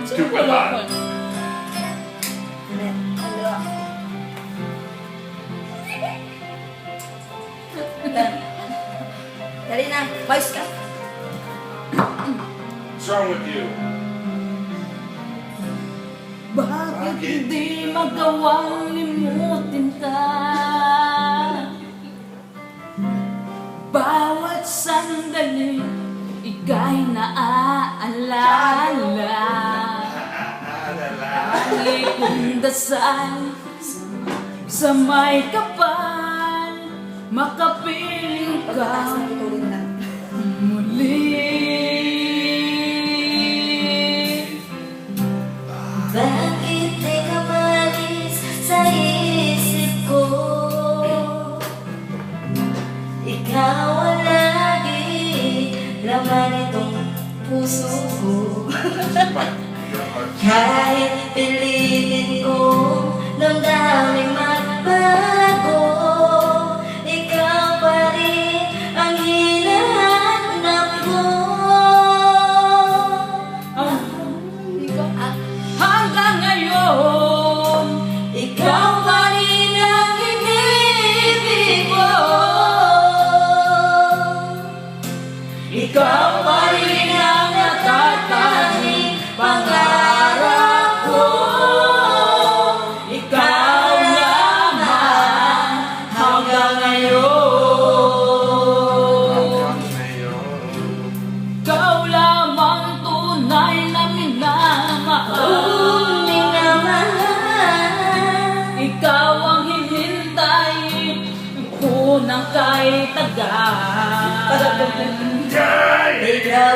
Stupid heart. Dali na, boys ka. What's wrong with you? Bakit hindi magawang limutin ka? Bawat sandali, ika'y naaalala. Lagi kong dasal sa may kapal, makapiling ka muli. Bakit di ka malis sa isip ko? Ikaw ang lagi laman itong puso ko. Kahit pilitin ko damdamin magbago, ikaw pa rin ang hinahanap ko. Hanggang ngayon, Ikaw pa rin ang inibig ko. Ikaw pa rin ang natatanging pangarap ko. Ikaw naman hanggang ngayon. ikaw lamang tunay na minamahal. Ikaw ang hihintayin ko ng kay tagal. Ikaw